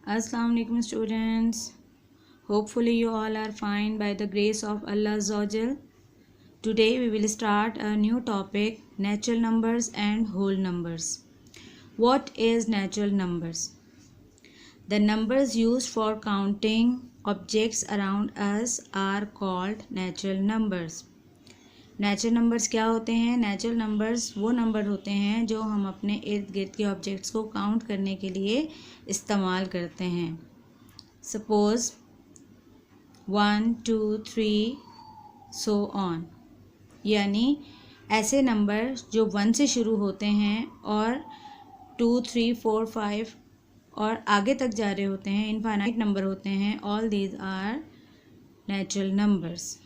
Assalamu alaikum students. Hopefully you all are fine by the grace of Allah Azza. Today we will start a new topic, natural numbers and whole numbers. What is natural numbers? The numbers used for counting objects around us are called natural numbers. Natural numbers क्या होते हैं? Natural numbers वो number होते हैं जो हम अपने इर्द गिर्द के ऑब्जेक्ट्स को काउंट करने के लिए इस्तेमाल करते हैं. सपोज़ 1 2 3 सो ऑन, यानी ऐसे नंबर जो 1 से शुरू होते हैं और 2 3 4 5 और आगे तक जा रहे होते हैं, इनफाइनाइट नंबर होते हैं. All these are natural numbers.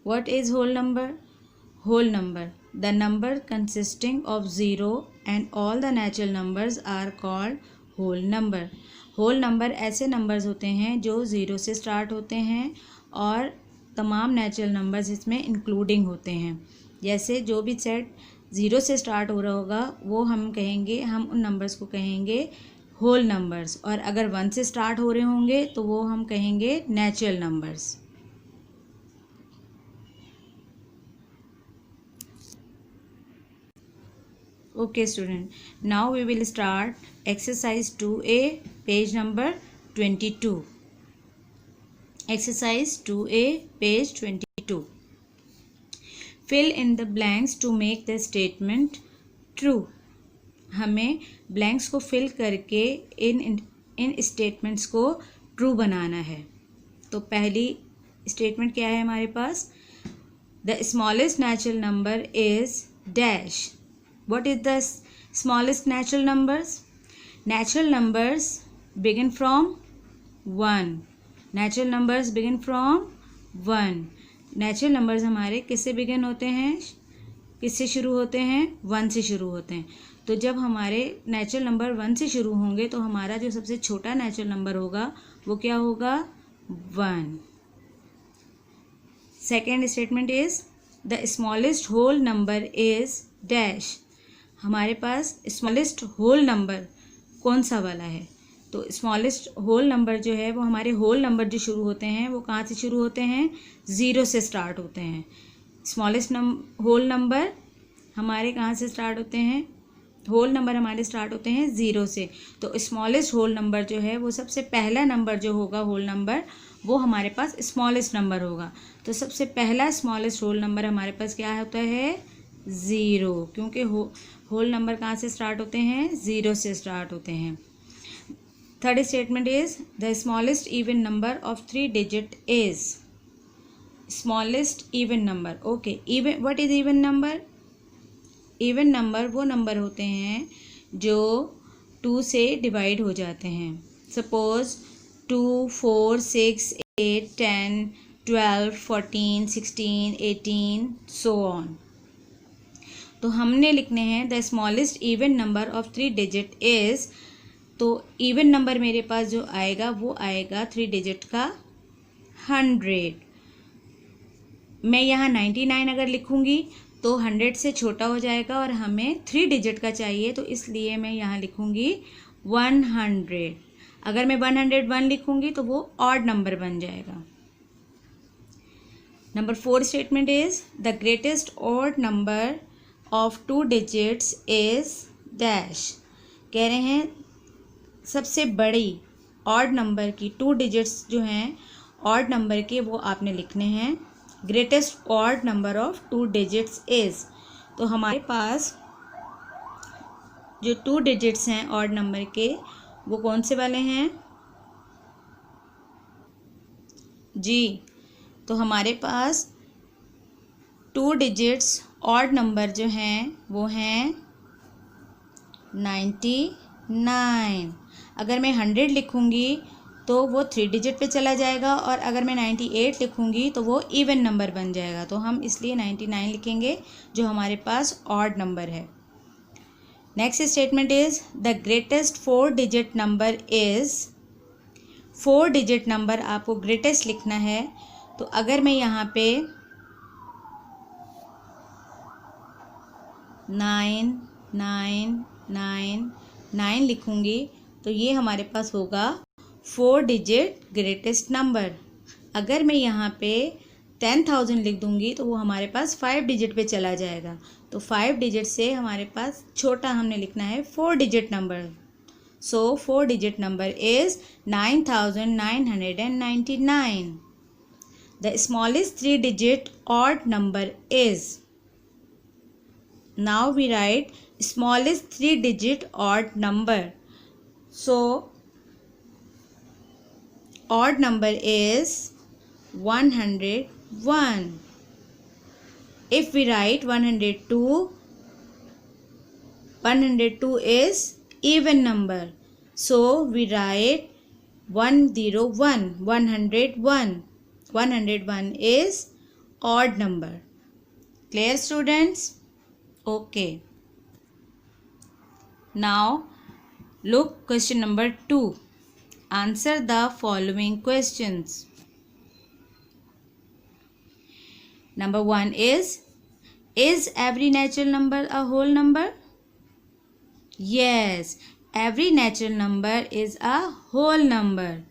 What is whole number? Whole number, the number consisting of 0 and all the natural numbers are called whole number. whole number ऐसे numbers होते हैं जो 0 से start होते हैं और तमाम natural numbers इसमें including होते हैं. जैसे जो भी सेट 0 से start हो रहा होगा वो हम कहेंगे, हम उन numbers को कहेंगे whole numbers, और अगर 1 से start हो रहे होंगे तो वो हम कहेंगे natural numbers. Okay student, now we will start exercise 2A, page number 22. Exercise 2A, page 22. Fill in the blanks to make the statement true. हमें blanks को fill करके इन statements को true बनाना है. तो पहली statement क्या है हमारे पास? The smallest natural number is dash. What is the smallest natural numbers? Natural numbers begin from 1. Natural numbers begin from 1. Natural numbers हमारे किससे begin होते हैं? किससे शुरू होते हैं? 1 से शुरू होते हैं. तो जब हमारे natural number 1 से शुरू होंगे तो हमारा जो सबसे छोटा natural number होगा वो क्या होगा? 1. Second statement is the smallest whole number is dash. हमारे पास स्मॉलेस्ट होल नंबर कौन सा वाला है? तो स्मॉलेस्ट होल नंबर जो है वो हमारे होल नंबर जो शुरू होते हैं वो कहाँ से शुरू होते हैं? 0 से स्टार्ट होते हैं. स्मॉलेस्ट होल नंबर हमारे कहाँ से स्टार्ट होते हैं? होल नंबर हमारे स्टार्ट होते हैं 0 से. तो स्मॉलेस्ट होल नंबर जो है वो सबसे पहला नंबर जो होगा होल नंबर वो हमारे पास स्मॉलेस्ट नंबर होगा. तो सबसे पहला स्मॉलेस्ट होल नंबर हमारे पास क्या होता है? 0, क्योंकि होल नंबर कहाँ से स्टार्ट होते हैं? 0 से स्टार्ट होते हैं. Third statement is the smallest even number of 3 digit is. Smallest even number. Okay, even what is even number? Even number वो नंबर होते हैं जो 2 से डिवाइड हो जाते हैं. Suppose 2 4 6 8 10 12 14 16 18 so on. तो हमने लिखने हैं the smallest even number of 3 digit is. तो इवन नंबर मेरे पास जो आएगा वो आएगा 3 डिजिट का 100. मैं यहाँ 99 अगर लिखूँगी तो 100 से छोटा हो जाएगा और हमें 3 डिजिट का चाहिए, तो इसलिए मैं यहाँ लिखूँगी 100. अगर मैं 101 लिखूँगी तो वो ऑड नंबर बन जाएगा. Number 4 statement is the greatest odd number of 2 digits is dash. कह रहे हैं सबसे बड़ी ऑड नंबर की 2 डिजिट्स जो हैं ऑड नंबर के वो आपने लिखने हैं. Greatest odd number of 2 digits is. तो हमारे पास जो 2 डिजिट्स हैं ऑड नंबर के वो कौन से वाले हैं जी? तो हमारे पास 2 डिजिट्स ऑड नंबर जो हैं वो हैं 99. अगर मैं 100 लिखूँगी तो वो 3 डिजिट पे चला जाएगा, और अगर मैं 98 लिखूँगी तो वो इवन नंबर बन जाएगा. तो हम इसलिए 99 लिखेंगे जो हमारे पास ऑड नंबर है. Next statement is the greatest 4 digit number is. 4 digit number आपको ग्रेटेस्ट लिखना है. तो अगर मैं यहाँ पे 9 9 9 9 लिखूँगी तो ये हमारे पास होगा 4 डिजिट ग्रेटेस्ट नंबर। अगर मैं यहाँ पे 10,000 लिख दूँगी तो वो हमारे पास 5 डिजिट पे चला जाएगा। तो 5 डिजिट से हमारे पास छोटा हमने लिखना है 4 digit number. So 4 digit number is 9,999। The smallest 3 digit odd number is. Now we write smallest 3 digit odd number. So odd number is 101. If we write 102, 102 is even number. So we write 101, 101. 101 is odd number. Clear, students? Okay. Now look question number 2. Answer the following questions. Number 1 is every natural number a whole number? Yes, every natural number is a whole number.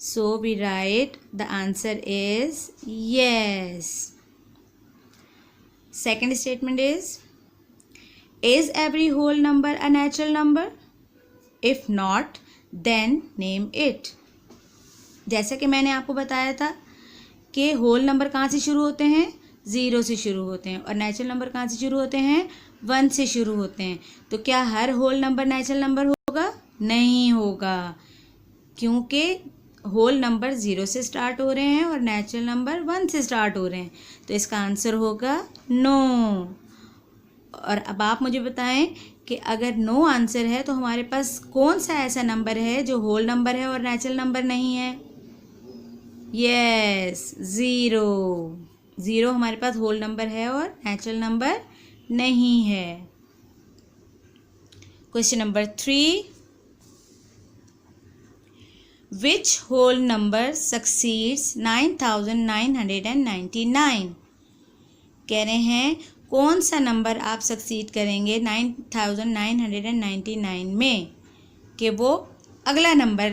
So we write the answer is yes. Second statement is every whole number a natural number? If not, then name it. जैसा कि मैंने आपको बताया था कि whole number कहाँ से शुरू होते हैं, 0 से शुरू होते हैं, और नेचुरल नंबर कहाँ से शुरू होते हैं, 1 से शुरू होते हैं। तो क्या हर होल नंबर नेचुरल नंबर होगा? नहीं होगा, क्योंकि होल नंबर 0 से स्टार्ट हो रहे हैं और नेचुरल नंबर 1 से स्टार्ट हो रहे हैं। तो इसका आंसर होगा नो। और अब आप मुझे बताएं कि अगर नो आंसर है तो हमारे पास कौन सा ऐसा नंबर है जो होल नंबर है और नेचुरल नंबर नहीं है? यस, 0। 0 हमारे पास होल नंबर है और नेचुरल नंबर नहीं है। Question number 3, Which whole number succeeds 9,999? कह रहे हैं कौन सा नंबर आप सक्सीड करेंगे 9,999 में, कि वो अगला नंबर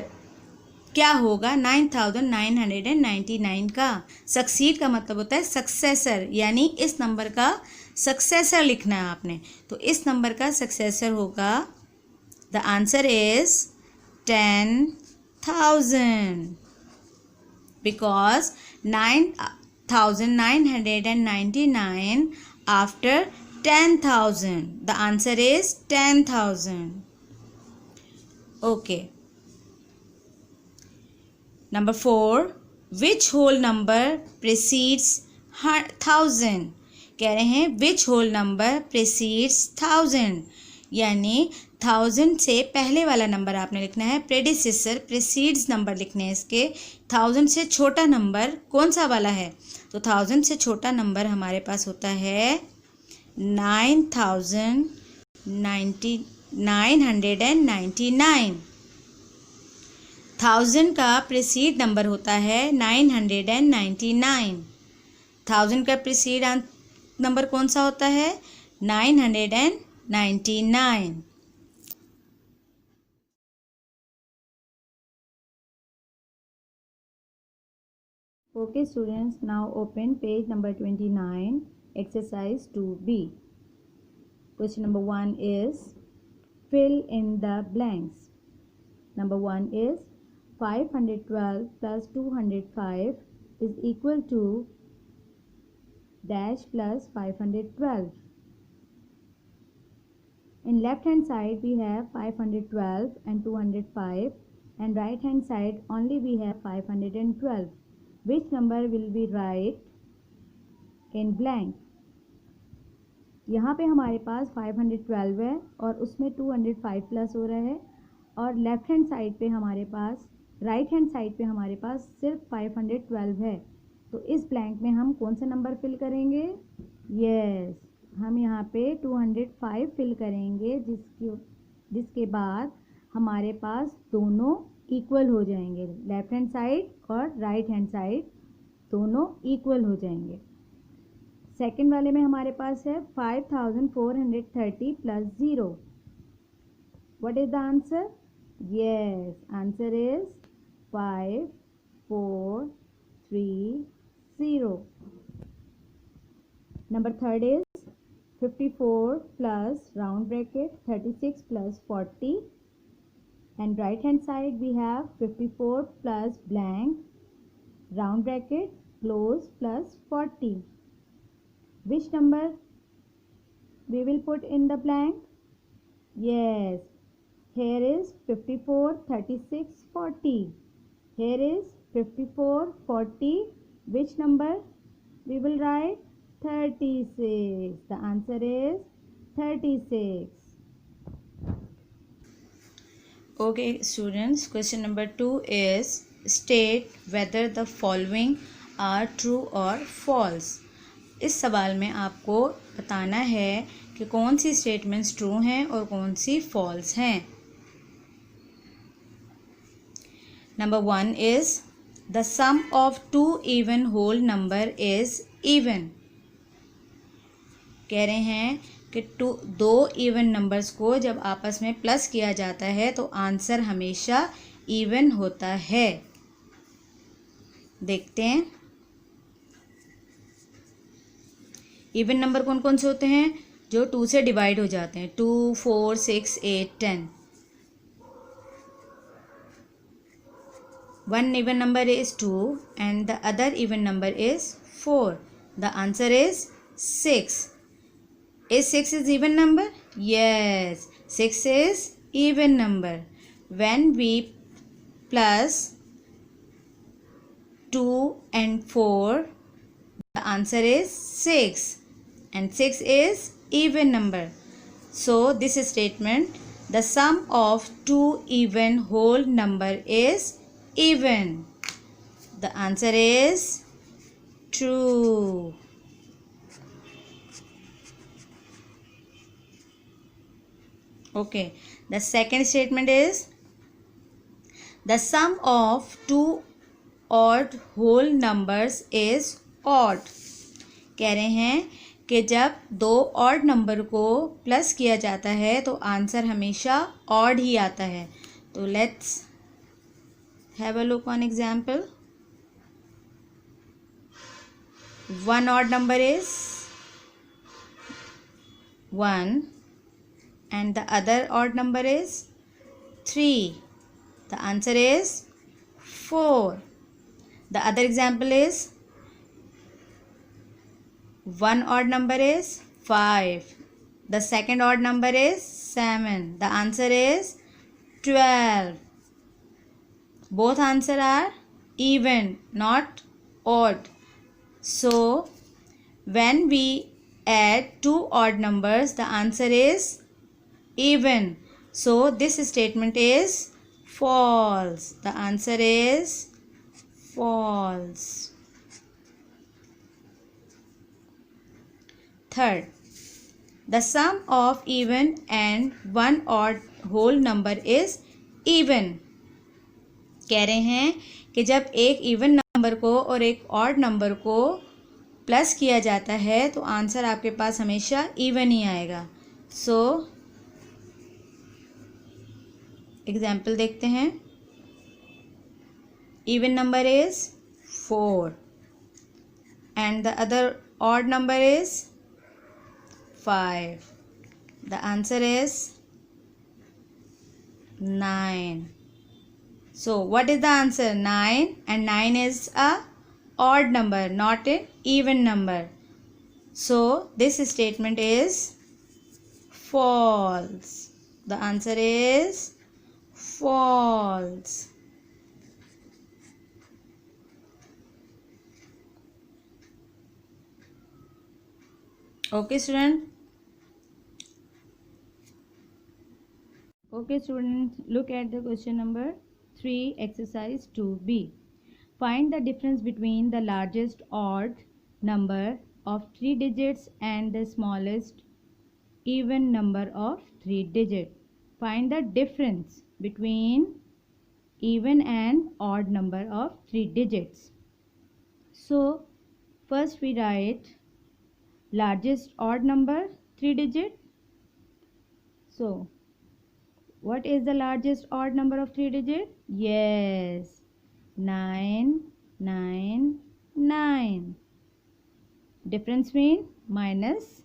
क्या होगा 9,999 का। सक्सीड का मतलब होता है सक्सेसर, यानी इस नंबर का सक्सेसर लिखना है आपने। तो इस नंबर का सक्सेसर होगा, the answer is 10,000, because 9,999 after 10,000. The answer is 10,000. Okay. Number 4, which whole number precedes 1,000? कह रहे हैं which whole number precedes 1,000, यानी 1,000 से पहले वाला नंबर आपने लिखना है, प्रेडिसेसर प्रेसीड्स नंबर लिखने हैं इसके। 1,000 से छोटा नंबर कौन सा वाला है? तो 1,000 से छोटा नंबर हमारे पास होता है 9,999। 1,000 का प्रीसीड नंबर होता है 999। 1,000 का प्रीसीड नंबर कौन सा होता है? 999। Okay students, now open page number 29, exercise 2B. Question number 1 is fill in the blanks. Number 1 is 512 plus 205 is equal to dash plus 512. In left hand side we have 512 and 205, and right hand side only we have 512. Which number will we write in blank? यहाँ पे हमारे पास 512 है और उसमें 205 plus हो रहा है, और लेफ्ट हैंड साइड पे हमारे पास, राइट हैंड साइड पे हमारे पास सिर्फ 512 है। तो इस ब्लैंक में हम कौन सा नंबर फिल करेंगे? यस, हम यहाँ पे 205 फिल करेंगे, जिसके बाद हमारे पास दोनों इक्वल हो जाएंगे, लेफ्ट हैंड साइड और राइट हैंड साइड दोनों इक्वल हो जाएंगे। सेकंड वाले में हमारे पास है 5,430 plus 0। What is the answer? Yes, answer is 5 4 3 0. Number third is 54 plus round bracket 36 plus 40, and right hand side we have 54 plus blank round bracket close plus 40. Which number we will put in the blank? Yes, here is 54, 36, 40. Here is 54, 40. Which number we will write? 36. The answer is 36. Okay, students, question number 2 is state whether the following are true or false. इस सवाल में आपको बताना है कि कौन सी statements true हैं और कौन सी फॉल्स हैं. Number 1 is the sum of two even whole number is even. कह रहे हैं कि दो इवन नंबर्स को जब आपस में प्लस किया जाता है तो आंसर हमेशा इवन होता है. देखते हैं इवन नंबर कौन कौन से होते हैं जो 2 से डिवाइड हो जाते हैं. 2 4 6 8 10. One even number is 2 and the other even number is 4. The answer is 6. Is 6 is even number? Yes, 6 is even number. When we plus 2 and 4, the answer is 6 and 6 is even number. So this statement, the sum of two even whole number is even. The answer is true. Okay, the second statement is the sum of two odd whole numbers is odd. कह रहे हैं कि जब दो odd number को plus किया जाता है तो आंसर हमेशा ऑड ही आता है. तो let's have a look on example. One odd number is 1 and the other odd number is 3. The answer is 4. The other example is one odd number is 5. The second odd number is 7. The answer is 12. Both answer are even, not odd. So when we add two odd numbers, the answer is even. So this statement is false. The answer is false. Third, the sum of even and one odd whole number is even. कह रहे हैं कि जब एक even number को और एक odd number को प्लस किया जाता है तो आंसर आपके पास हमेशा इवन ही आएगा. सो एग्जाम्पल देखते हैं. Even number is 4 and the other odd number is 5. The answer is 9. So what is the answer? 9, and 9 is a odd number, not an even number. So this statement is false. The answer is false. Okay, student. Okay, students, look at the question number 3, exercise 2b. Find the difference between the largest odd number of 3 digits and the smallest even number of 3 digits. Find the difference between even and odd number of 3 digits. So first we write largest odd number 3 digit. So What is the largest odd number of 3 digit? Yes, 999. Difference mean minus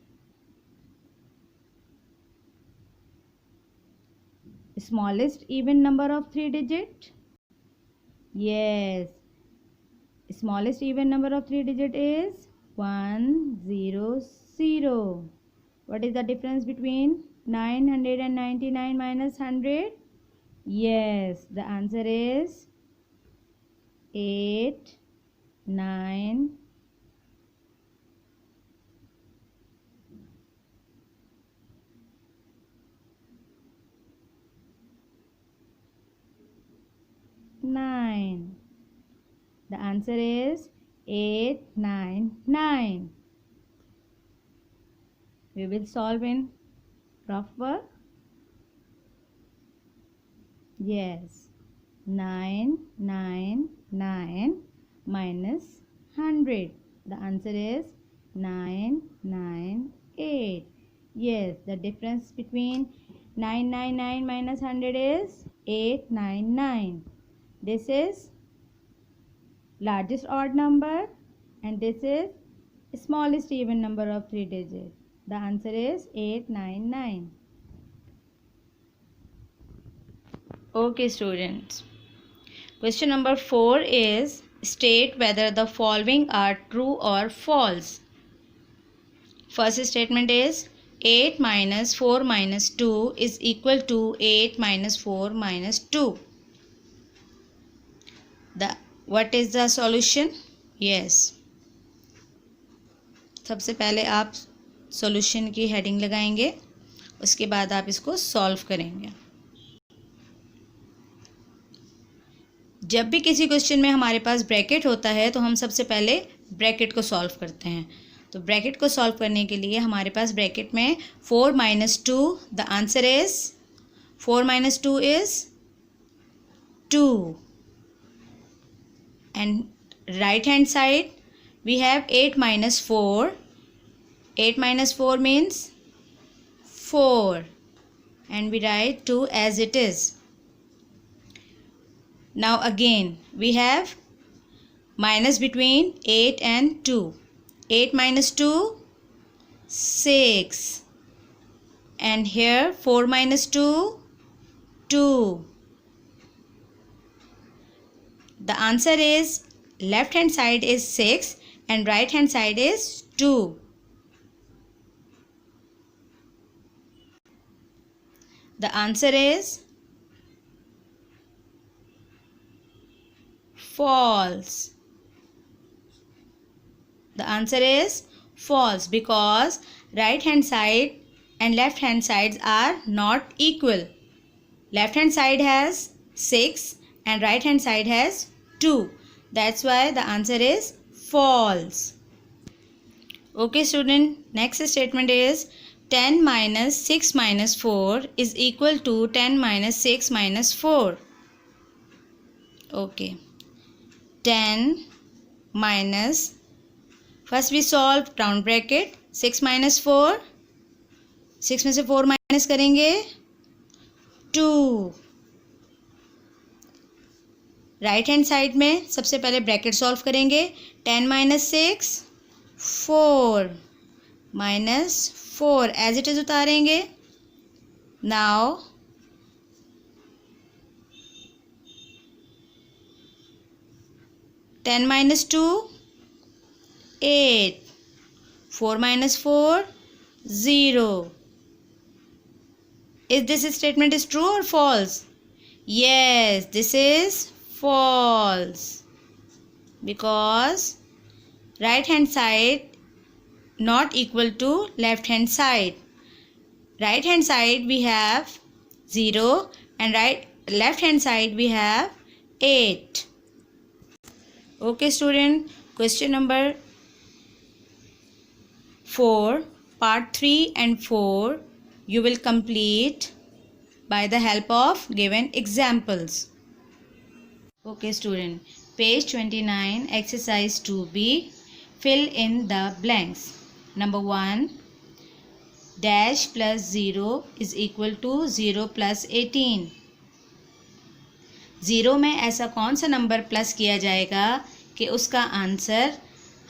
smallest even number of 3 digit. Yes, smallest even number of 3 digit is 100. What is the difference between 999 minus 100? Yes, the answer is 8, 9. Nine. The answer is 899. We will solve in rough work. Yes, 999 minus 100. The answer is 998. Yes, the difference between 999 minus 100 is 899. This is largest odd number and this is smallest even number of 3 digits. The answer is 899. Okay, students. Question number 4 is state whether the following are true or false. First statement is 8 minus 4 minus 2 is equal to 8 minus 4 minus 2. What is the solution? Yes. सबसे पहले आप solution की heading लगाएंगे, उसके बाद आप इसको solve करेंगे. जब भी किसी क्वेश्चन में हमारे पास ब्रैकेट होता है तो हम सबसे पहले ब्रैकेट को सॉल्व करते हैं. तो ब्रैकेट को सॉल्व करने के लिए हमारे पास ब्रैकेट में 4 minus 2, the answer is 4 minus 2 is 2. And right hand side we have 8 minus 4. 8 minus 4 means 4 and we write 2 as it is. Now again we have minus between 8 and 2. 8 minus 2, 6. And here 4 minus 2, 2. The answer is left hand side is 6 and right hand side is 2. The answer is false. The answer is false because right hand side and left hand sides are not equal. Left hand side has 6 and right hand side has 2. That's why the answer is false. Okay student, next statement is 10 minus 6 minus 4 is equal to 10 minus 6 minus 4. Okay, 10 minus, first we solve round bracket. 6 minus 4, 6 में से 4 minus करेंगे 2. Right hand side में सबसे पहले bracket solve करेंगे. 10 minus 6, 4 minus 4 as it is उतारेंगे. Now 10 minus 2, 8. 4 minus 4, 0. Is this statement is true or false? Yes, this is false because right hand side not equal to left hand side. Right hand side we have 0 and left hand side we have 8. Okay student, question number 4, part 3 and 4 you will complete by the help of given examples. Okay student, page 29, exercise 2b, fill in the blanks. Number 1, dash plus 0 is equal to 0 plus 18। 0 में ऐसा कौन सा number plus किया जाएगा कि उसका answer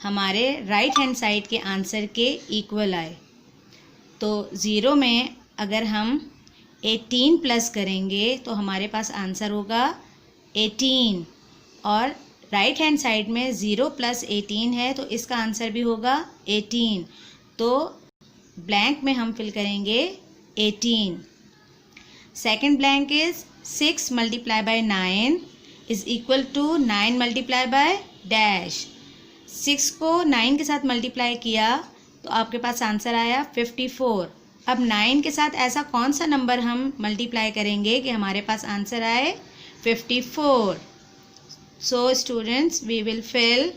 हमारे right hand side के आंसर के इक्वल आए। तो 0 में अगर हम 18 प्लस करेंगे तो हमारे पास आंसर होगा 18, और राइट हैंड साइड में 0 प्लस 18 है तो इसका आंसर भी होगा 18। तो ब्लैंक में हम फिल करेंगे 18। Second blank is 6 multiply by 9 is equal to 9 multiply by dash. 6 को 9 के साथ मल्टीप्लाई किया तो आपके पास आंसर आया 54। अब 9 के साथ ऐसा कौन सा नंबर हम मल्टीप्लाई करेंगे कि हमारे पास आंसर आए 54। So students, we will fill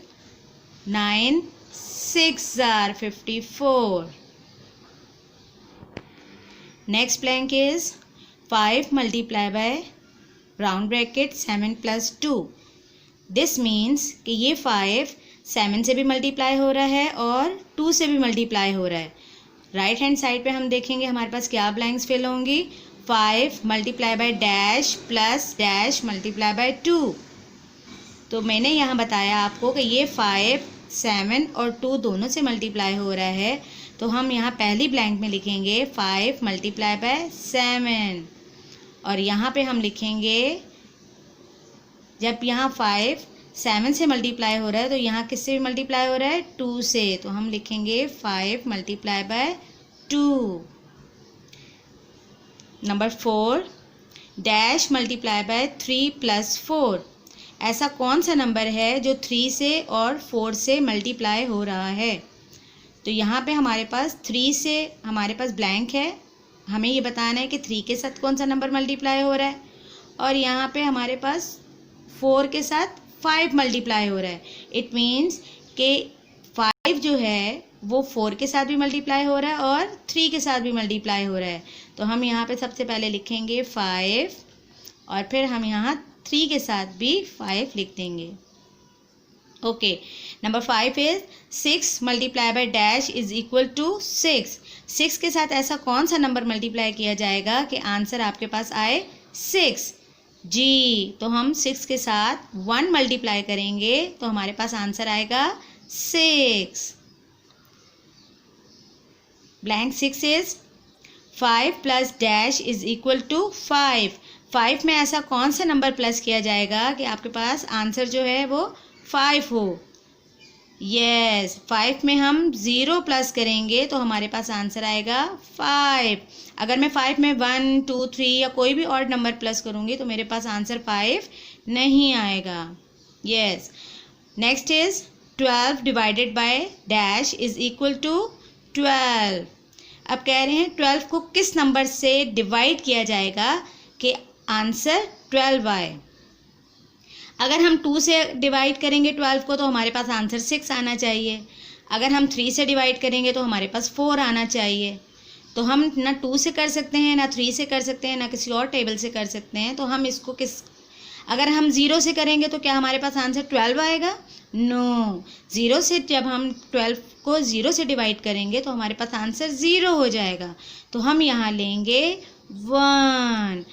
9 6 are 54. Next blank is 5 multiplied by round bracket 7 plus 2. This means कि ये 5 7 से भी मल्टीप्लाई हो रहा है और 2 से भी मल्टीप्लाई हो रहा है। राइट हैंड साइड पे हम देखेंगे हमारे पास क्या ब्लैंक्स फिल होंगी। 5 multiply by dash plus dash multiply by 2। तो मैंने यहाँ बताया आपको कि ये 5 7 और 2 दोनों से मल्टीप्लाई हो रहा है, तो हम यहाँ पहली ब्लैंक में लिखेंगे 5 मल्टीप्लाई बाय 7, और यहाँ पे हम लिखेंगे जब यहाँ 5 7 से मल्टीप्लाई हो रहा है तो यहाँ किससे भी मल्टीप्लाई हो रहा है 2 से, तो हम लिखेंगे 5 multiply by 2। Number 4 dash multiply by 3 plus 4। ऐसा कौन सा नंबर है जो 3 से और 4 से मल्टीप्लाई हो रहा है। तो यहाँ पे हमारे पास 3 से हमारे पास ब्लैंक है, हमें ये बताना है कि 3 के साथ कौन सा नंबर मल्टीप्लाई हो रहा है, और यहाँ पे हमारे पास 4 के साथ 5 मल्टीप्लाई हो रहा है। इट मीन्स कि 5 जो है वो 4 के साथ भी मल्टीप्लाई हो रहा है और 3 के साथ भी मल्टीप्लाई हो रहा है। तो हम यहाँ पे सबसे पहले लिखेंगे 5 और फिर हम यहाँ 3 के साथ भी 5 लिख देंगे। Okay, number 5 is 6 multiply by dash is equal to 6। 6 के साथ ऐसा कौन सा नंबर मल्टीप्लाई किया जाएगा कि आंसर आपके पास आए 6 जी। तो हम 6 के साथ 1 मल्टीप्लाई करेंगे तो हमारे पास आंसर आएगा 6। Blank 6 is 5 plus dash is equal to 5। 5 में ऐसा कौन सा नंबर प्लस किया जाएगा कि आपके पास आंसर जो है वो 5 हो। यस, 5 में हम 0 प्लस करेंगे तो हमारे पास आंसर आएगा 5। अगर मैं 5 में 1 2 3 या कोई भी और नंबर प्लस करूँगी तो मेरे पास आंसर 5 नहीं आएगा। Yes, next is 12 divided by dash is equal to 12। अब कह रहे हैं 12 को किस नंबर से डिवाइड किया जाएगा कि आंसर 12 आए। अगर हम 2 से डिवाइड करेंगे 12 को तो हमारे पास आंसर 6 आना चाहिए। अगर हम 3 से डिवाइड करेंगे तो हमारे पास 4 आना चाहिए। तो हम ना 2 से कर सकते हैं, ना 3 से कर सकते हैं, ना किसी और टेबल से कर सकते हैं। तो हम इसको अगर हम 0 से करेंगे तो क्या हमारे पास आंसर 12 आएगा? नो, 0 से जब हम 12 को 0 से डिवाइड करेंगे तो हमारे पास आंसर 0 हो जाएगा। तो हम यहाँ लेंगे 1।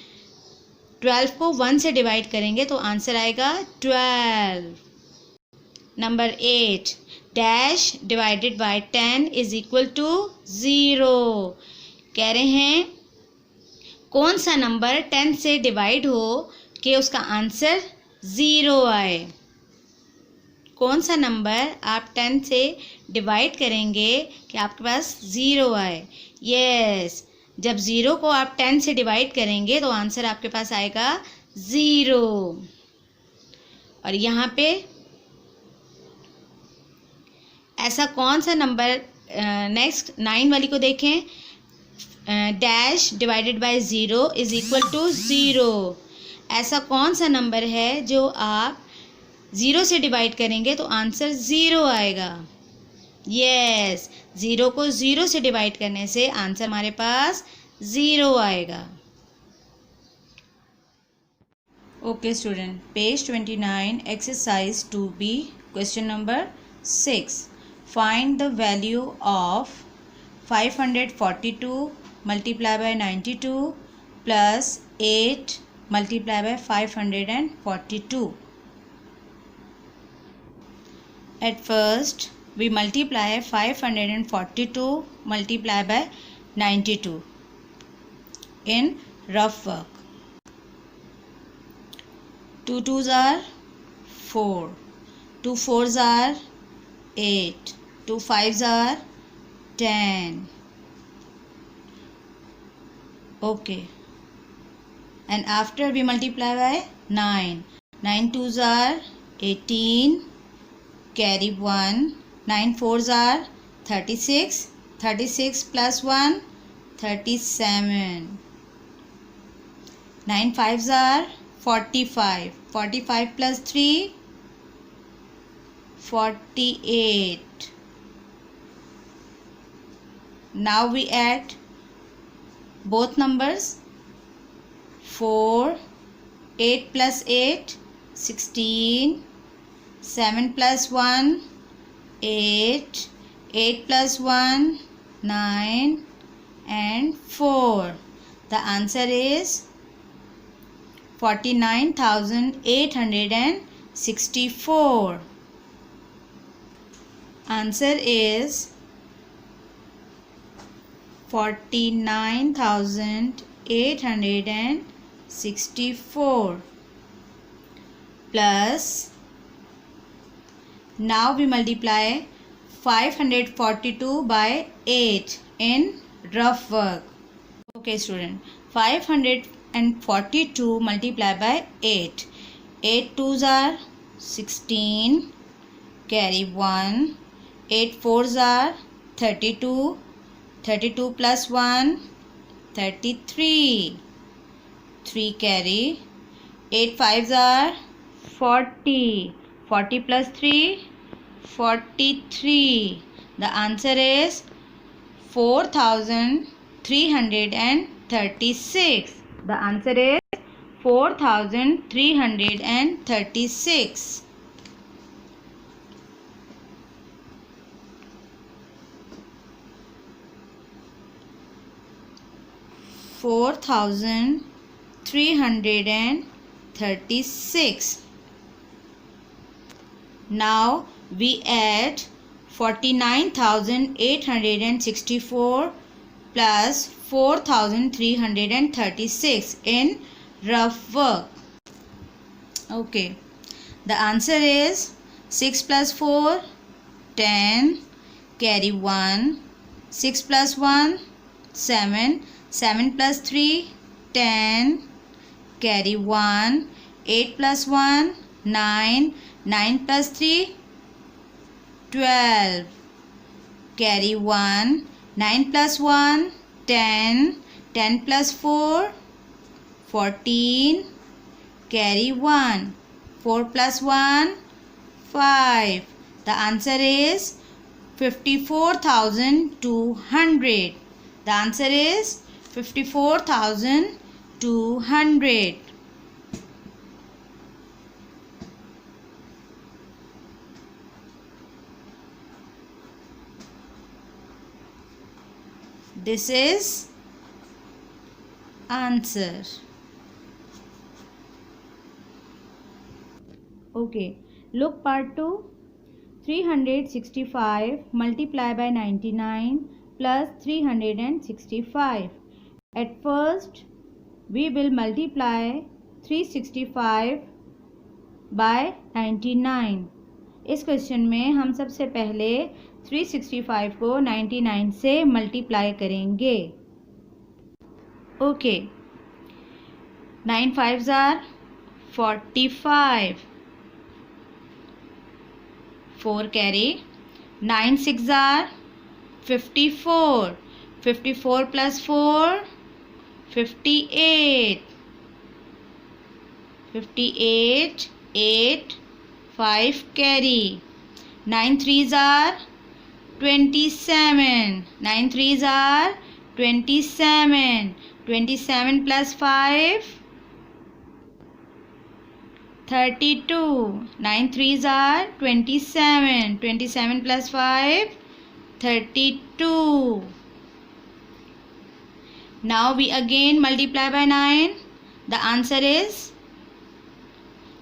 12 को 1 से डिवाइड करेंगे तो आंसर आएगा 12। Number 8 dash divided by 10 is equal to 0। कह रहे हैं कौन सा नंबर 10 से डिवाइड हो कि उसका आंसर 0 आए। कौन सा नंबर आप 10 से डिवाइड करेंगे कि आपके पास 0 आए। यस, जब 0 को आप 10 से डिवाइड करेंगे तो आंसर आपके पास आएगा 0। और यहाँ पे ऐसा कौन सा नंबर, नेक्स्ट 9 वाली को देखें, dash divided by 0 is equal to 0। ऐसा कौन सा नंबर है जो आप 0 से डिवाइड करेंगे तो आंसर 0 आएगा। यस, 0 को 0 से डिवाइड करने से आंसर हमारे पास 0 आएगा। Okay student, page 29 exercise 2B question number 6। Find the value of 542 multiplied by 92 plus 8 multiplied by 542. At first, we multiply 542 multiplied by 92 in rough work. 2 2s are 4, 2 4s are 8, 2 5s are 10. Okay. And after we multiply by 9. 9 2s are 18. Carry 1. 9 4s are 36. 36 plus 1, 37. 9 5s are 45. 45 plus 3, 48. Now we add both numbers. 4, 8 plus 8, 16. 7 plus 1, 8. 8 plus 1, 9. And 4. The answer is 49,864. Answer is 49,864 plus, now we multiply 542 by 8 in rough work. Okay student, 542 multiplied by 8. 8 2s are 16. Carry 1. 8 4s are 32. 32 plus 1, 33. 3 carry. 8 5s are 40. 40 plus 3, 43. The answer is 4,336. The answer is 4,336. Now we add 49,864 plus 4,336 in rough work. Okay, the answer is 6 plus 4, 10. Carry 1. 6 plus 1, 7. 7 plus 3, 10. Carry 1. 8 plus 1, 9. 9 plus 3, 12. Carry 1. 9 plus 1, 10. 10 plus 4, 14. Carry 1. 4 plus 1, 5. The answer is 54,200. The answer is 54,200. This is answer. Okay, look part 2. 365 multiplied by 99 plus 365. At first, we will multiply 365 by 99. इस question में हम सबसे पहले 365 को 99 से multiply करेंगे. Okay, 9 5s are 45. 4 carry. 9 6s are 54. 54 plus 4, 58. 58. 8. 5 carry. 9 3s are 27. 9 3s are 27. 27 plus 5, 32. 9 3s are 27. 27 plus 5, 32. Now we again multiply by 9. The answer is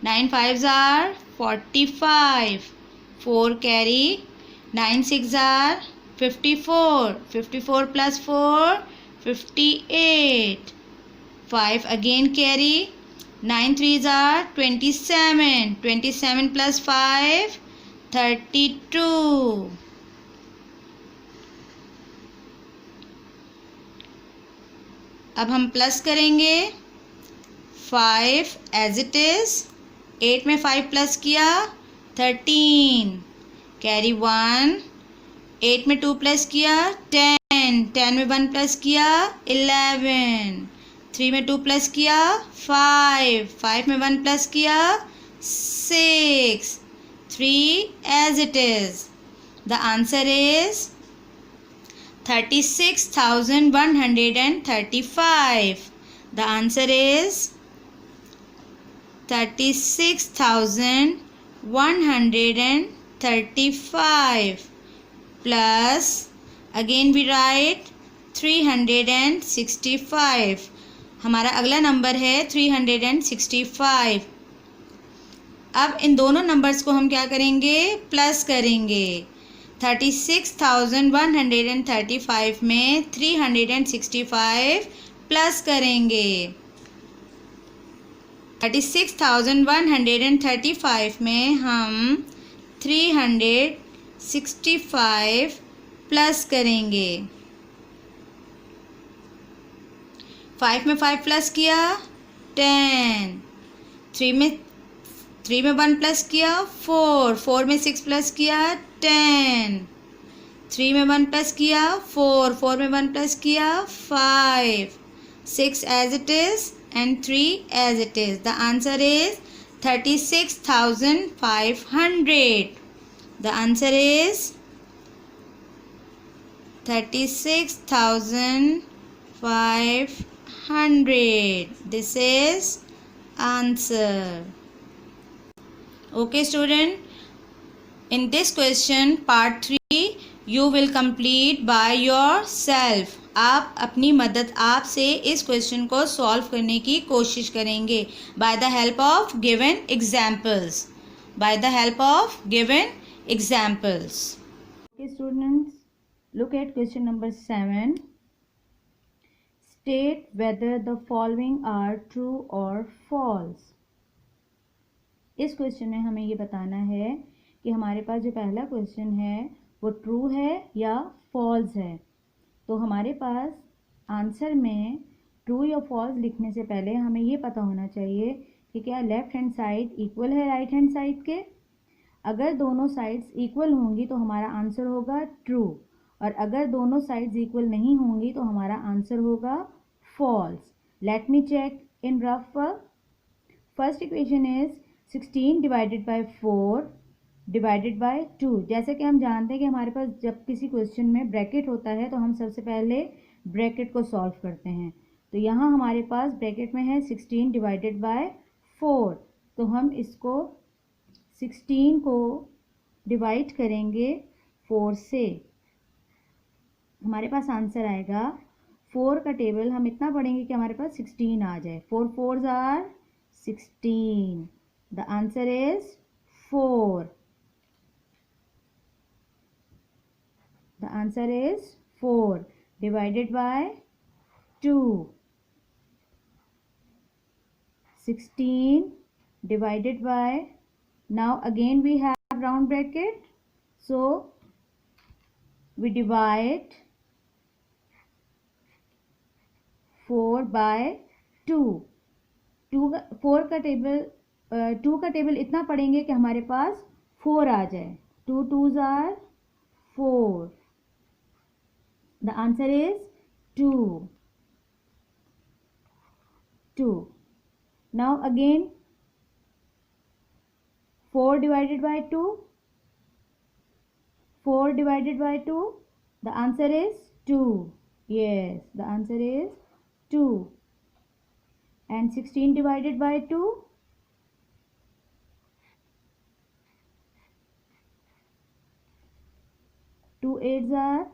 9 5s are 45. 4 carry. 9 6 are 54. 54 plus 4 58. 5 again carry. 9 3s are 27. 27 plus 5 32. अब हम plus करेंगे 5 as it is. 8 में 5 plus किया 13. Carry 1. 8 में 2 plus किया 10. 10 में 1 plus किया 11. 3 में 2 प्लस किया 5. 5 में 1 प्लस किया 6. 3 as it is. The answer is 36,135. The answer is 36,135 plus again we write 365. हमारा अगला नंबर है 365. अब इन दोनों नंबर्स को हम क्या करेंगे? प्लस करेंगे. 36,135 में 365 प्लस करेंगे. 36,135 में हम 365 प्लस करेंगे. 5 में 5 प्लस किया 10. 3 में 1 प्लस किया 4. 4 में 6 प्लस किया 10. 3 में 1 प्लस किया 4. 4 में 1 प्लस किया 5. 6 as it is and 3 as it is. The answer is 36,500. The answer is 36,500. This is answer. Okay student, in this question part 3 you will complete by yourself. आप अपनी मदद आप से इस क्वेश्चन को सॉल्व करने की कोशिश करेंगे by the help of given examples. By the help of given examples. Okay students, look at question number 7. State whether the following are true or false. इस क्वेश्चन में हमें ये बताना है कि हमारे पास जो पहला क्वेश्चन है वो ट्रू है या फॉल्स है. तो हमारे पास आंसर में ट्रू या फॉल्स लिखने से पहले हमें ये पता होना चाहिए कि क्या लेफ़्ट हैंड साइड इक्वल है राइट हैंड साइड के. अगर दोनों साइड्स इक्वल होंगी तो हमारा आंसर होगा ट्रू, और अगर दोनों साइड्स इक्वल नहीं होंगी तो हमारा आंसर होगा false. Let me check in rough. First equation is 16 divided by 4 divided by 2. जैसे कि हम जानते हैं कि हमारे पास जब किसी क्वेश्चन में ब्रैकेट होता है तो हम सबसे पहले ब्रैकेट को सॉल्व करते हैं. तो यहाँ हमारे पास ब्रैकेट में है 16 डिवाइडेड बाय 4. तो हम इसको 16 को डिवाइड करेंगे 4 से. हमारे पास आंसर आएगा 4 का टेबल हम इतना पढ़ेंगे कि हमारे पास 16 आ जाए. 4 4s are 16. The answer is 4. The answer is 4 divided by 2. 16 divided by, now again we have round bracket, so we divide 4 by 2. 4 का टेबल 2 का टेबल इतना पढ़ेंगे कि हमारे पास 4 आ जाए. 2 2s are 4. The answer is 2. 2. Now again 4 divided by 2. 4 divided by 2. The answer is 2. Yes, the answer is 2. And 16 divided by 2. 2 8s are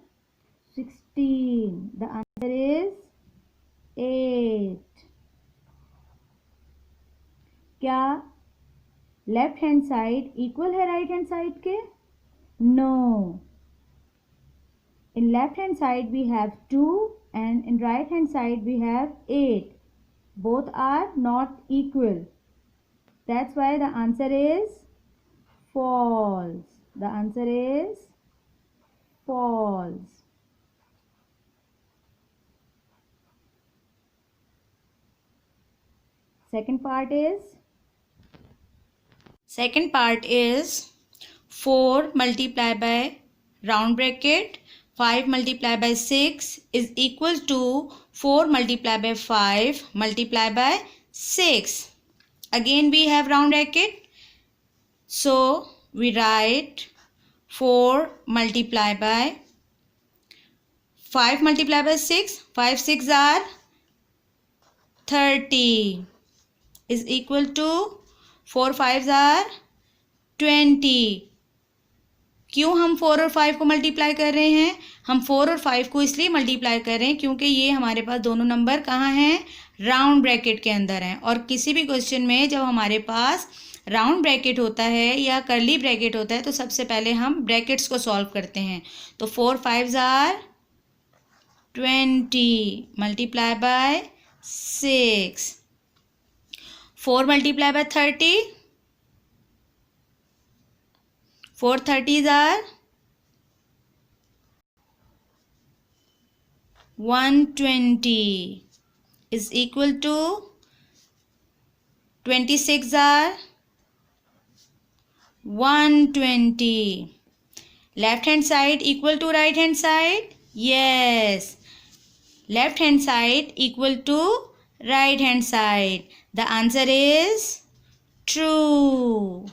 16. The answer is 8. क्या left hand side equal है right hand side के? No. In left hand side we have 2 and in right hand side we have 8. Both are not equal. That's why the answer is false. The answer is false. Second part is 4 multiplied by round bracket 5 multiplied by 6 is equal to 4 multiplied by 5 multiplied by 6. Again we have round bracket. So we write 4 multiplied by 5 multiplied by 6. 5 6 are 30 is equal to 4 5s are 20. क्यों हम 4 और 5 को multiply कर रहे हैं? हम 4 और 5 को इसलिए मल्टीप्लाई कर रहे हैं क्योंकि ये हमारे पास दोनों नंबर कहाँ हैं? राउंड ब्रैकेट के अंदर हैं. और किसी भी क्वेश्चन में जब हमारे पास राउंड ब्रैकेट होता है या कर्ली ब्रैकेट होता है तो सबसे पहले हम ब्रैकेट्स को सॉल्व करते हैं. तो 4 5s are 20 multiply by 6. 4 multiplied by 30. 4 30s are 120 is equal to 26 are 120. Left hand side equal to right hand side? Yes. Left hand side equal to right hand side. The answer is true.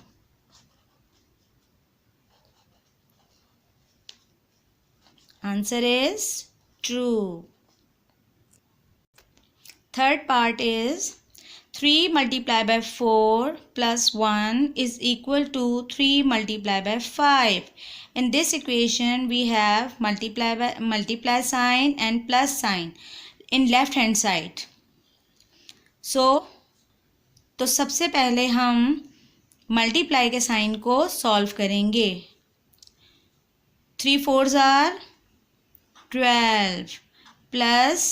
Answer is true. Third part is 3 multiplied by 4 plus 1 is equal to 3 multiplied by 5. In this equation we have multiply sign and plus sign in left hand side. तो सबसे पहले हम multiply के sign को solve करेंगे. 3 4s are 12 plus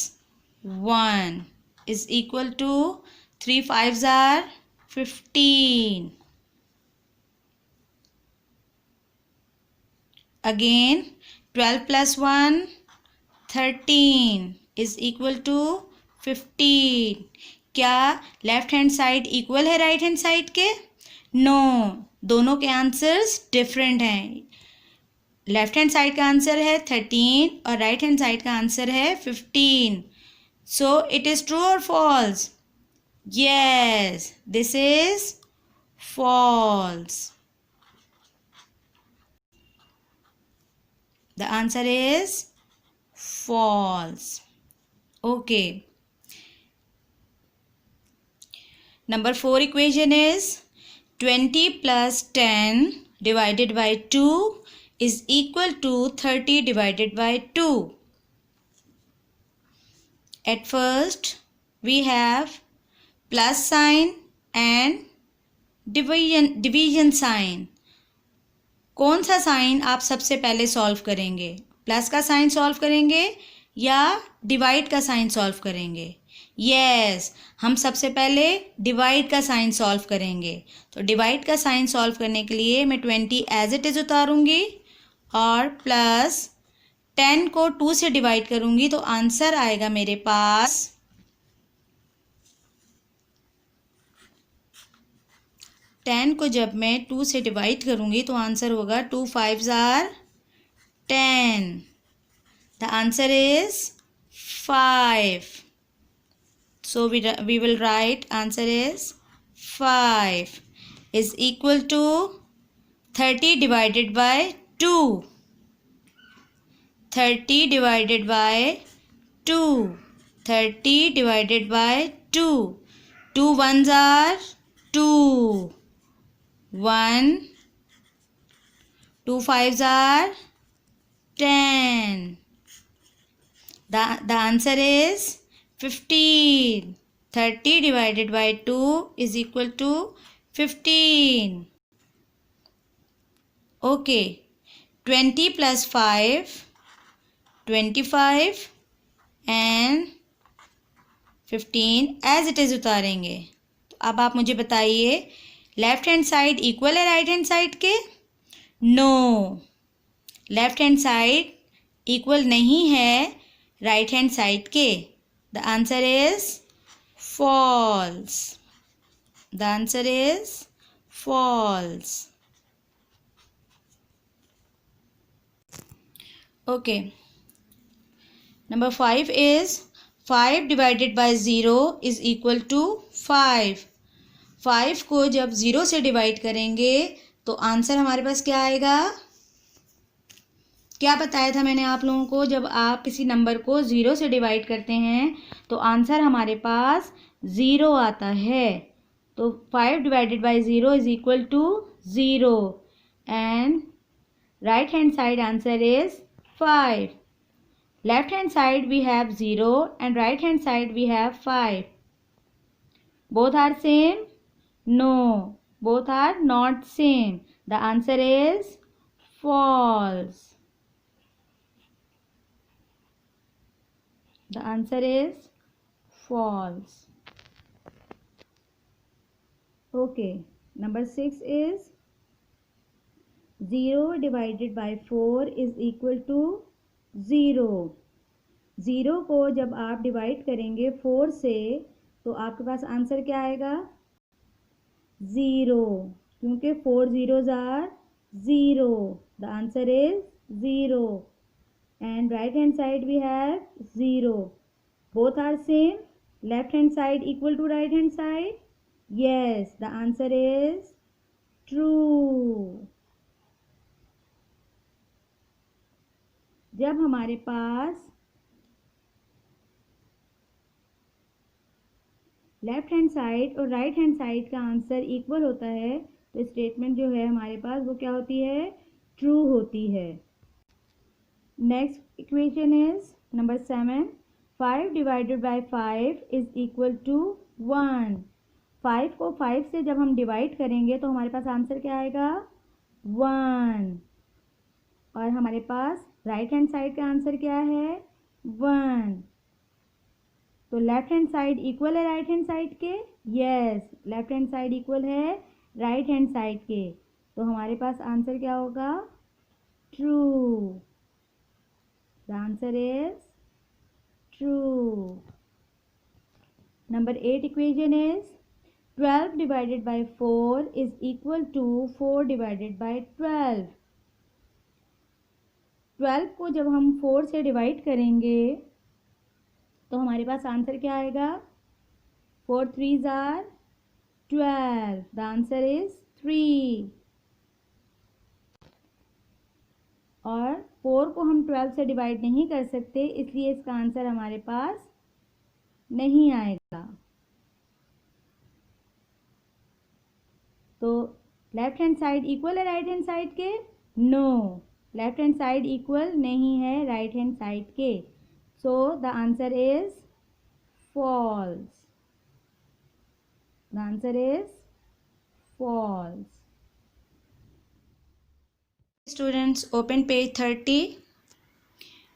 1 is equal to 3 5s are 15. Again 12 plus 1 13 is equal to 15. क्या left hand side equal है right hand side के? नो. दोनों के आंसर्स डिफरेंट हैं. लेफ्ट हैंड साइड का आंसर है 13 और राइट हैंड साइड का आंसर है 15. सो इट इज़ ट्रू और false? Yes, this is false. The answer is false. Okay. Number 4 equation is 20 plus 10 divided by 2 is equal to 30 divided by 2. At first we have plus sign and division sign. कौन सा sign आप सबसे पहले solve करेंगे? Plus का sign solve करेंगे या divide का साइन सॉल्व करेंगे? यस, हम सबसे पहले डिवाइड का साइन सॉल्व करेंगे. तो डिवाइड का साइन सॉल्व करने के लिए मैं 20 एज इट इज़ उतारूंगी और प्लस 10 को 2 से डिवाइड करूंगी तो आंसर आएगा मेरे पास 10 को जब मैं 2 से डिवाइड करूंगी तो आंसर होगा 2 5s are 10. The answer is 5. So we will write answer is 5 is equal to 30 divided by 2. 30 divided by 2. 30 divided by 2. 2 1s are 2. 1. 2 5s are 10. The answer is 15. 30 divided by 2 is equal to 15. Okay. 20 plus 5, 25 and 15 as it is उतारेंगे. तो अब आप मुझे बताइए, left hand side equal है right hand side के? No, left hand side equal नहीं है राइट हैंड साइड के. The answer is false. The answer is false. Okay. Number 5 is 5 divided by 0 is equal to 5. 5 को जब 0 से divide करेंगे तो आंसर हमारे पास क्या आएगा? क्या बताया था मैंने आप लोगों को, जब आप किसी नंबर को 0 से डिवाइड करते हैं तो आंसर हमारे पास 0 आता है. तो 5 divided by 0 is equal to 0 and right hand side answer is 5. Left hand side we have 0 and right hand side we have 5. Both are same? No, both are not same. The answer is false. The answer is false. Okay, number 6 is 0 divided by 4 is equal to 0. 0 को जब आप divide करेंगे 4 से तो आपके पास answer क्या आएगा? 0, क्योंकि 4 zeros are 0. The answer is 0 and right hand side we have 0. Both are same. Left hand side equal to right hand side? Yes, the answer is true. जब हमारे पास लेफ्ट हैंड साइड और right hand side का answer equal होता है तो statement जो है हमारे पास वो क्या होती है? ट्रू होती है. Next equation is number 7. 5 divided by 5 is equal to 1. 5 को 5 से जब हम डिवाइड करेंगे तो हमारे पास आंसर क्या आएगा? 1. और हमारे पास राइट हैंड साइड का आंसर क्या है? 1. तो लेफ्ट हैंड साइड इक्वल है राइट हैंड साइड के? Yes, left hand side equal है राइट हैंड साइड के. तो हमारे पास आंसर क्या होगा? True. The answer is true. Number 8 equation is 12 divided by 4 is equal to 4 divided by 12. 12 को जब हम 4 से डिवाइड करेंगे तो हमारे पास आंसर क्या आएगा? 4 3s are 12. The answer is 3. और 4 को हम 12 से डिवाइड नहीं कर सकते, इसलिए इसका आंसर हमारे पास नहीं आएगा. तो लेफ्ट हैंड साइड इक्वल है राइट हैंड साइड के? No, left hand side equal नहीं है राइट हैंड साइड के. So the answer is false. The answer is false. Students, open page 30.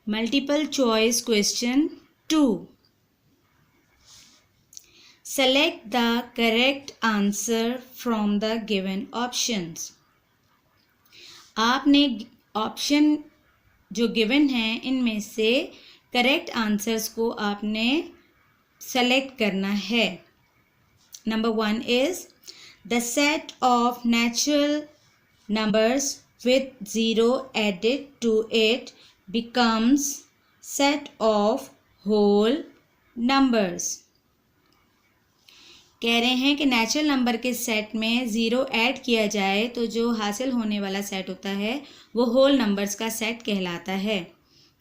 Multiple choice question 2. Select the correct answer from the given options. आपने option जो given है इनमें से correct answers को आपने सेलेक्ट करना है. Number 1 is the set of natural numbers with 0 added to it becomes set of whole numbers. कह रहे हैं कि नेचुरल नंबर के सेट में 0 ऐड किया जाए तो जो हासिल होने वाला सेट होता है वो होल नंबर्स का सेट कहलाता है.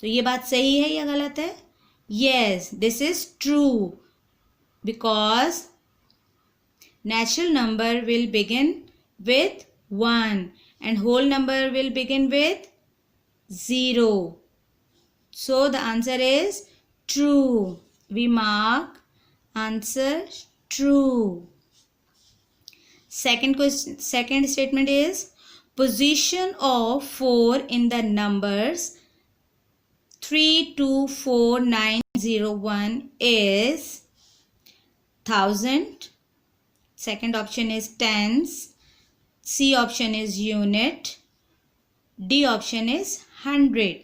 तो ये बात सही है या गलत है? Yes, this is true because natural number will begin with 1 and whole number will begin with 0. So the answer is true. We mark answer true. Second statement is position of 4 in the numbers 324901 is 1000. Second option is tens. C option is unit. D option is 100.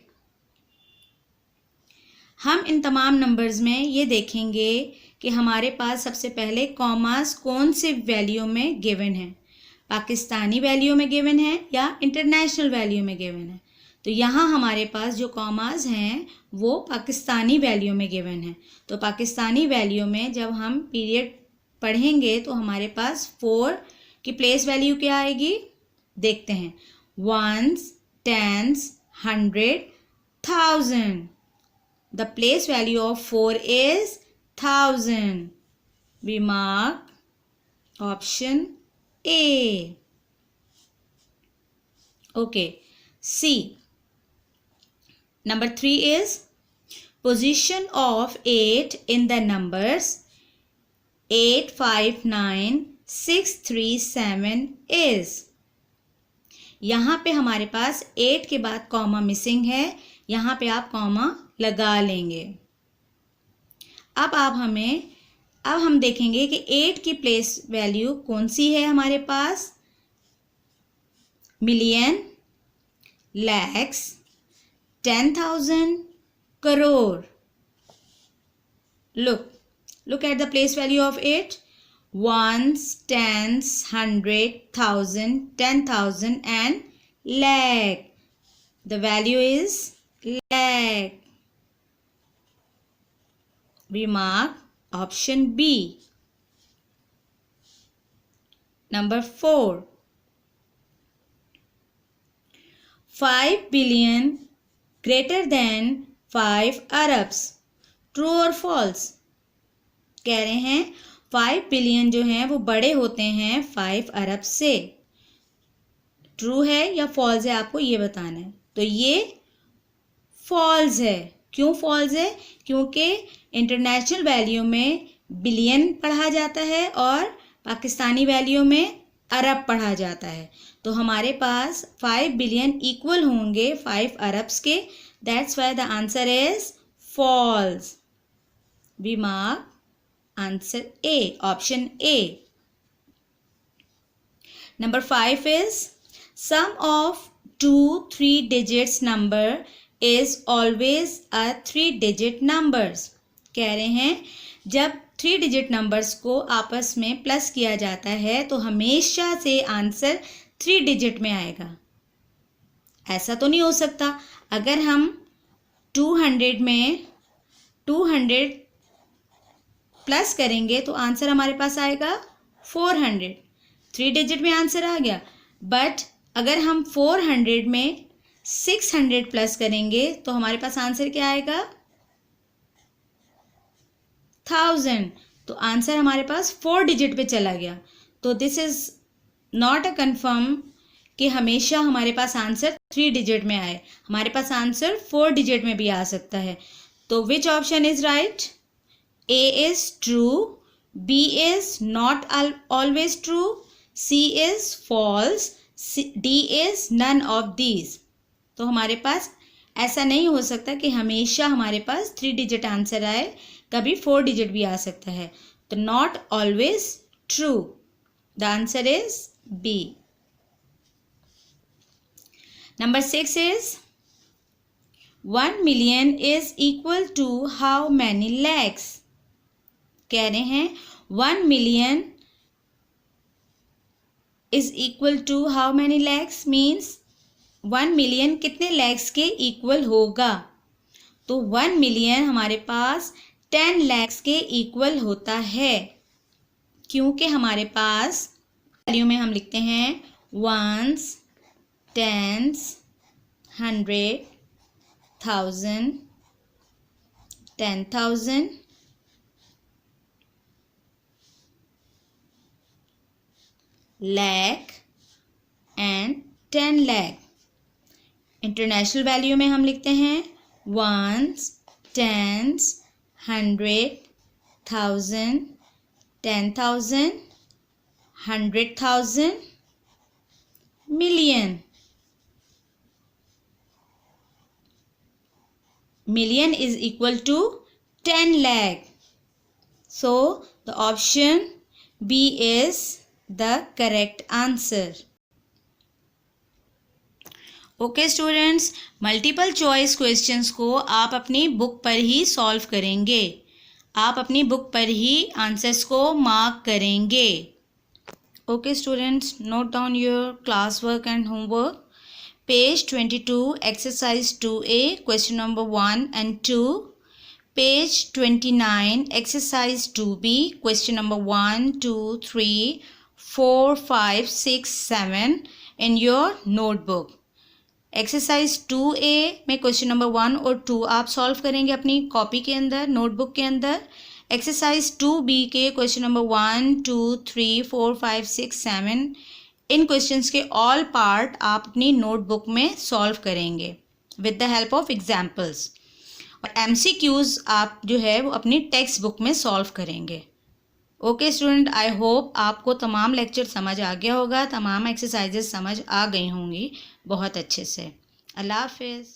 हम इन तमाम numbers में ये देखेंगे कि हमारे पास सबसे पहले commas कौन से वैल्यू में गिवन है, पाकिस्तानी वैल्यू में गिवन है या इंटरनेशनल वैल्यू में गिवन है। तो यहाँ हमारे पास जो कॉमास हैं वो पाकिस्तानी वैल्यू में गिवन है। तो पाकिस्तानी वैल्यू में जब हम पीरियड पढ़ेंगे तो हमारे पास 4 की प्लेस वैल्यू क्या आएगी, देखते हैं। Ones, tens, 100, 1000. The place value of 4 is 1000. We mark option A. Okay. C. Number 3 is position of 8 in the numbers 859637 is. यहाँ पे हमारे पास 8 के बाद कॉमा मिसिंग है, यहाँ पे आप कॉमा लगा लेंगे। अब हम देखेंगे कि 8 की प्लेस वैल्यू कौन सी है हमारे पास, million, lakhs, 10,000, crore. Look at the place value of 8. Ones, tens, 100, 1000, 10,000 and lakh. The value is lakh. We mark option B. Number 4. 5 billion greater than 5 Arabs. True or false? कह रहे हैं 5 बिलियन जो हैं वो बड़े होते हैं 5 अरब से। ट्रू है या फॉल्स है, आपको ये बताना है। तो ये फॉल्स है। क्यों फॉल्स है? क्योंकि इंटरनेशनल वैल्यू में बिलियन पढ़ा जाता है और पाकिस्तानी वैल्यू में अरब पढ़ा जाता है। तो हमारे पास 5 बिलियन इक्वल होंगे 5 अरब्स के। That's why the answer is false. We mark answer A, option A. Number 5 is sum of 2 3 digits number is always a 3 digit numbers. कह रहे हैं जब 3 digit numbers को आपस में प्लस किया जाता है तो हमेशा से आंसर 3 digit में आएगा। ऐसा तो नहीं हो सकता। अगर हम 200 में 200 प्लस करेंगे तो आंसर हमारे पास आएगा 400। 3 डिजिट में आंसर आ गया। बट अगर हम 400 में 600 प्लस करेंगे तो हमारे पास आंसर क्या आएगा, 1000। तो आंसर हमारे पास 4 डिजिट पे चला गया। तो this is not a confirm कि हमेशा हमारे पास आंसर 3 डिजिट में आए। हमारे पास आंसर 4 डिजिट में भी आ सकता है। तो which option is right? A is true, B is not always true, C is false, D is none of these. तो हमारे पास ऐसा नहीं हो सकता कि हमेशा हमारे पास 3 डिजिट आंसर आए, कभी 4 डिजिट भी आ सकता है। तो not always true. The answer is B. Number 6 is 1 million is equal to how many lakhs? कह रहे हैं 1 million is equal to how many lakhs means 1 million कितने लैक्स के इक्वल होगा। तो 1 million हमारे पास 10 lakhs के इक्वल होता है, क्योंकि हमारे पास वैल्यू में हम लिखते हैं ones, tens, 100, 1000, 10,000, lakh and 10 lakh। International value में हम लिखते हैं ones, tens, 100, 1000, 10,000, 100,000, million. Million is equal to 10 lakh. So the option B is the correct answer. Okay students, multiple choice questions को आप अपनी बुक पर ही सॉल्व करेंगे. आप अपनी बुक पर ही आंसर्स को मार्क करेंगे. Okay students, note down your class work and homework. Page 22, exercise 2A, question number 1 and 2. Page 29, exercise 2B, question number 1, 2, 3, 4, 5, 6, 7 in your notebook. Exercise 2A में क्वेश्चन नंबर 1 और 2 आप solve करेंगे अपनी copy के अंदर, notebook के अंदर. एक्सरसाइज 2B के क्वेश्चन नंबर 1, 2, 3, 4, 5, 6, 7 इन क्वेश्चंस के ऑल पार्ट आप अपनी नोटबुक में सॉल्व करेंगे with the help of examples. और MCQs आप जो है वो अपनी टेक्स्ट बुक में सॉल्व करेंगे. ओके स्टूडेंट, आई होप आपको तमाम लेक्चर समझ आ गया होगा, तमाम एक्सरसाइजेस समझ आ गई होंगी बहुत अच्छे से. अल्लाह हाफिज़.